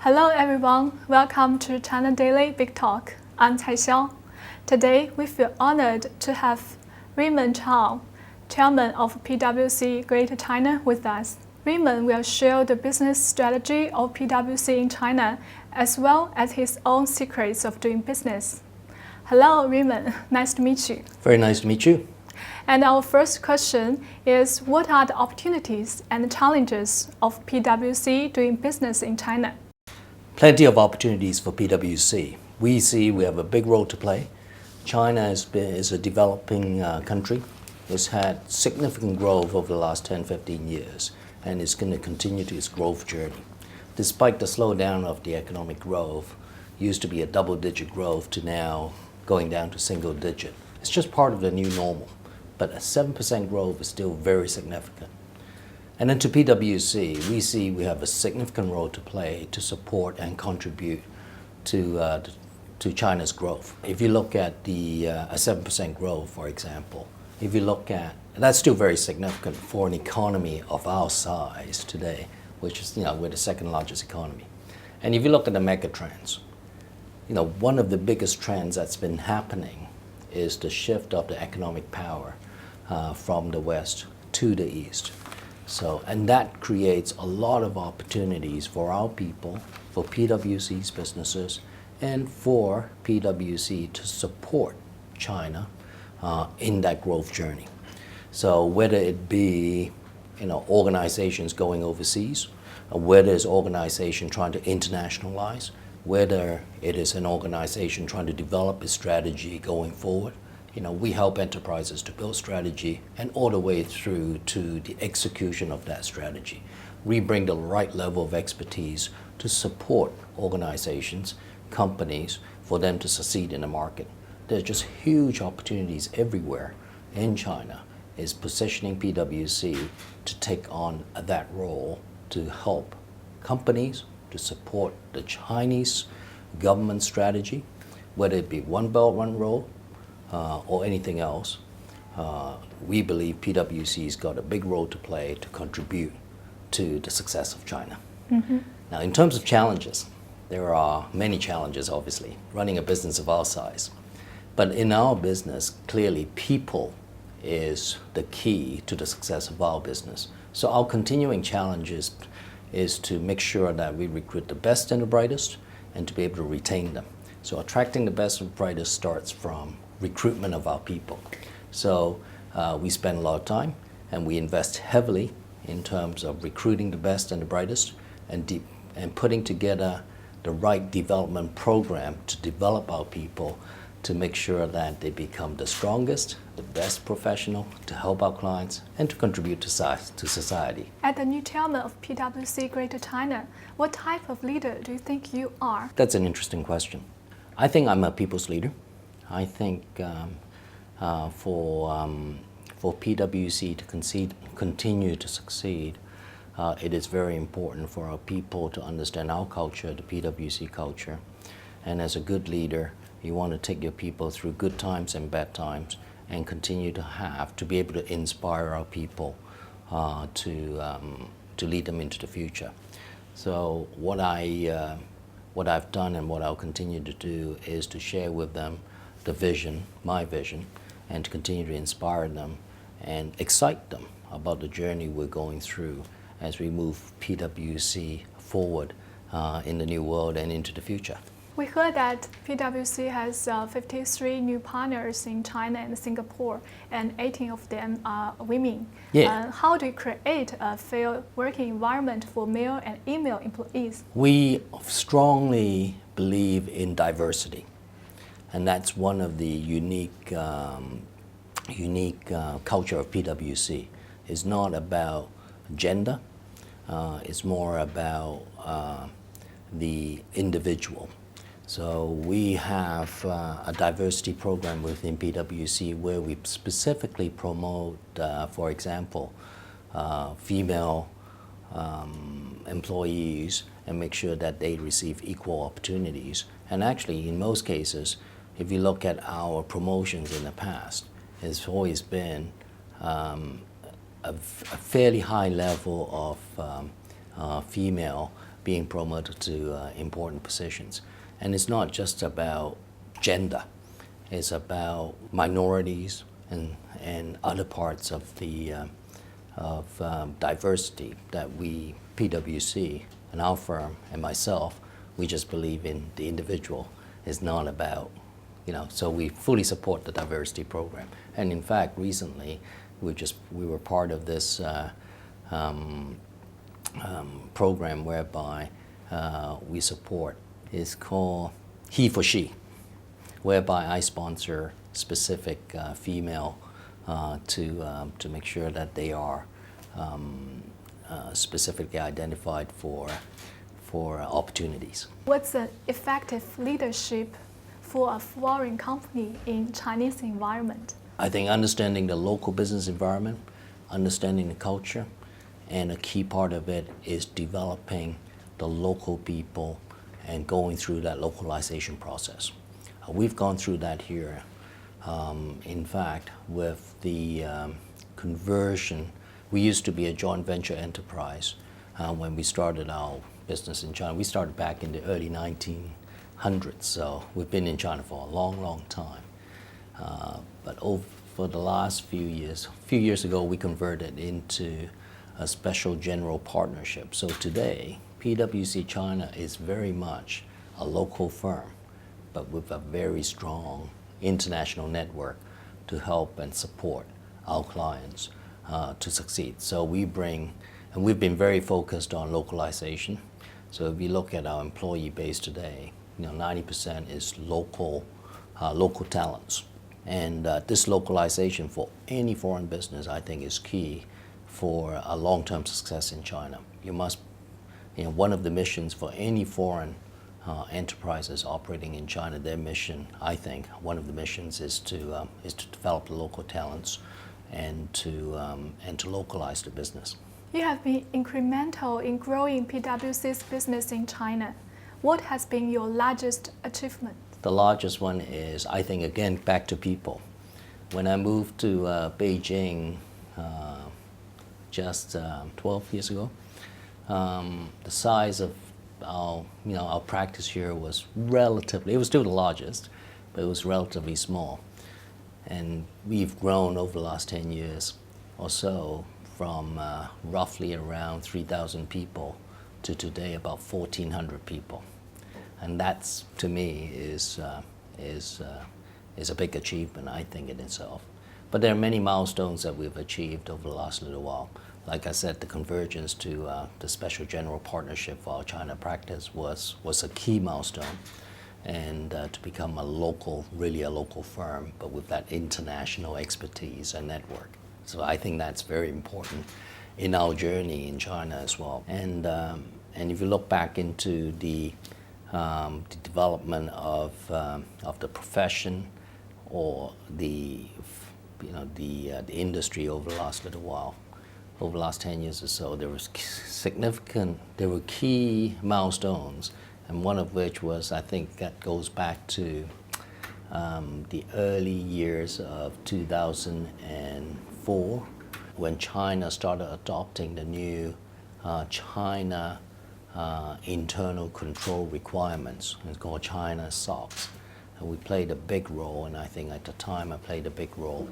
Hello everyone, welcome to China Daily Big Talk. I'm Cai Xiao. Today we feel honored to have Raymund Chao, Chairman of PwC Greater China with us. Raymund will share the business strategy of PwC in China as well as his own secrets of doing business. Hello Raymund, nice to meet you. Very nice to meet you. And our first question is, what are the opportunities and challenges of PwC doing business in China? Plenty of opportunities for PwC. We see we have a big role to play. China is a developing country. It's had significant growth over the last 10-15 years, and it's going to continue its growth journey. Despite the slowdown of the economic growth, used to be a double-digit growth to now going down to single-digit. It's just part of the new normal, but a 7% growth is still very significant. And then to PwC, we see we have a significant role to play to support and contribute to China's growth. If you look at a 7% growth, for example, if you look at, that's still very significant for an economy of our size today, which is, we're the second largest economy. And if you look at the mega trends, one of the biggest trends that's been happening is the shift of the economic power from the West to the East. And that creates a lot of opportunities for our people, for PwC's businesses, and for PwC to support China in that growth journey. So whether it be organizations going overseas, whether it's organization trying to internationalize, whether it is an organization trying to develop a strategy going forward, we help enterprises to build strategy and all the way through to the execution of that strategy. We bring the right level of expertise to support organizations, companies, for them to succeed in the market. There's just huge opportunities everywhere in China. Is positioning PwC to take on that role to help companies to support the Chinese government strategy, whether it be One Belt, One Road, or anything else. We believe PwC's got a big role to play to contribute to the success of China. Mm-hmm. Now, in terms of challenges, there are many challenges, obviously, running a business of our size. But in our business, clearly, people is the key to the success of our business. So our continuing challenge is to make sure that we recruit the best and the brightest and to be able to retain them. So attracting the best and brightest starts from recruitment of our people. So we spend a lot of time and we invest heavily in terms of recruiting the best and the brightest and putting together the right development program to develop our people to make sure that they become the strongest, the best professional to help our clients and to contribute to society. As the new chairman of PwC Greater China, what type of leader do you think you are? That's an interesting question. I think I'm a people's leader. I think for PwC to continue to succeed, it is very important for our people to understand our culture, the PwC culture. And as a good leader, you want to take your people through good times and bad times and continue to be able to inspire our people to lead them into the future. So what I've done and what I'll continue to do is to share with them the vision, my vision, and to continue to inspire them and excite them about the journey we're going through as we move PwC forward in the new world and into the future. We heard that PwC has 53 new partners in China and Singapore, and 18 of them are women. Yeah. How do you create a fair working environment for male and female employees? We strongly believe in diversity, and that's one of the unique culture of PwC. It's not about gender, it's more about the individual. So we have a diversity program within PwC where we specifically promote, for example, female employees and make sure that they receive equal opportunities. And actually, in most cases, if you look at our promotions in the past, it's always been a fairly high level of female being promoted to important positions. And it's not just about gender. It's about minorities and other parts of the diversity that we, PwC, and our firm and myself, we just believe in the individual. It's not about, so we fully support the diversity program. And in fact, recently, we were part of this program whereby we support. It's called He for She, whereby I sponsor specific female to make sure that they are specifically identified for opportunities. What's an effective leadership for a foreign company in Chinese environment? I think understanding the local business environment, understanding the culture, and a key part of it is developing the local people and going through that localization process. We've gone through that here. In fact, with the conversion, we used to be a joint venture enterprise when we started our business in China. We started back in the early 1900s, so we've been in China for a long, long time. But for the last few years ago, we converted into a special general partnership. So today, PwC China is very much a local firm, but with a very strong international network to help and support our clients to succeed. So we've been very focused on localization. So if you look at our employee base today, 90% is local talents. And this localization for any foreign business, I think, is key for a long-term success in China. One of the missions for any foreign enterprises operating in China, their mission, I think, one of the missions is to develop the local talents and to localize the business. You have been incremental in growing PwC's business in China. What has been your largest achievement? The largest one is, I think, again, back to people. When I moved to Beijing just 12 years ago, the size of our practice here was it was still the largest, but it was relatively small. And we've grown over the last 10 years or so from roughly around 3,000 people to today about 1,400 people. And that's, to me, is a big achievement, I think, in itself. But there are many milestones that we've achieved over the last little while. Like I said, the convergence to the special general partnership for our China practice was a key milestone, and to become really a local firm, but with that international expertise and network. So I think that's very important in our journey in China as well. And if you look back into the development of the profession or the industry over the last little while, over the last 10 years or so, there were key milestones, and one of which was, I think, that goes back to the early years of 2004, when China started adopting the new China internal control requirements. It's called China SOX. And we played a big role, and I think at the time I played a big role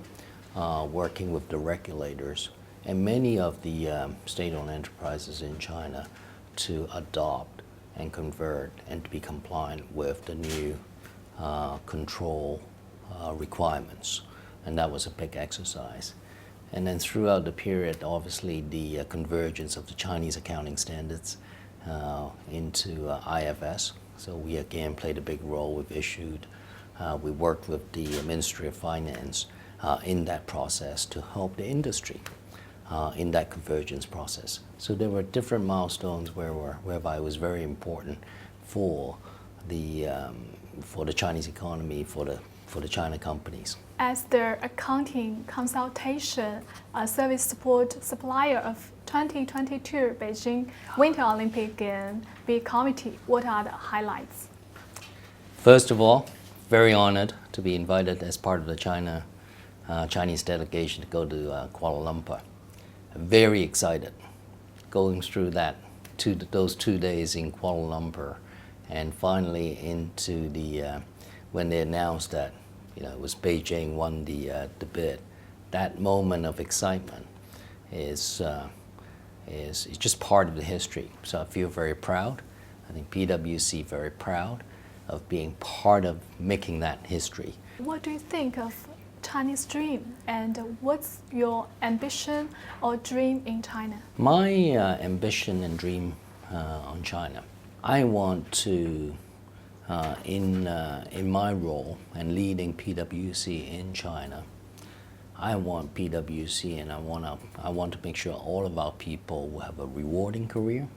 working with the regulators and many of the state-owned enterprises in China to adopt and convert and to be compliant with the new control requirements. And that was a big exercise. And then throughout the period, obviously, the convergence of the Chinese accounting standards into IFS. So we again played a big role. We worked with the Ministry of Finance in that process to help the industry in that convergence process. So there were different milestones whereby it was very important for the Chinese economy, for the China companies. As the accounting consultation service support supplier of 2022 Beijing Winter Olympic and Big Committee, what are the highlights? First of all, very honored to be invited as part of the Chinese delegation to go to Kuala Lumpur. Very excited going through that those 2 days in Kuala Lumpur, and finally into when they announced that it was Beijing won the bid. That moment of excitement is just part of the history. So I feel very proud. I think PwC very proud of being part of making that history. What do you think of Chinese dream, and what's your ambition or dream in China? My ambition and dream on China, I want to, in my role and leading PwC in China, I want PwC and I want to make sure all of our people will have a rewarding career.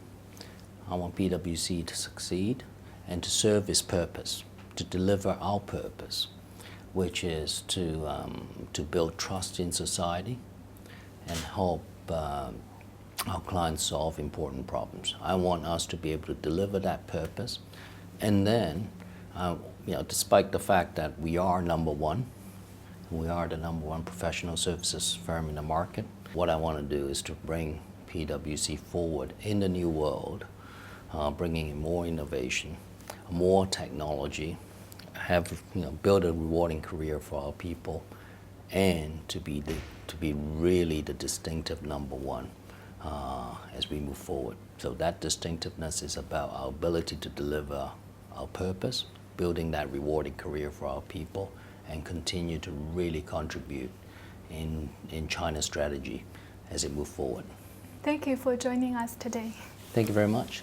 I want PwC to succeed and to serve its purpose, to deliver our purpose, which is to build trust in society and help our clients solve important problems. I want us to be able to deliver that purpose, and then, despite the fact that we are number one, we are the number one professional services firm in the market, what I want to do is to bring PwC forward in the new world, bringing in more innovation, more technology, build a rewarding career for our people, and to be really the distinctive number one as we move forward. So that distinctiveness is about our ability to deliver our purpose, building that rewarding career for our people, and continue to really contribute in China's strategy as it moves forward. Thank you for joining us today. Thank you very much.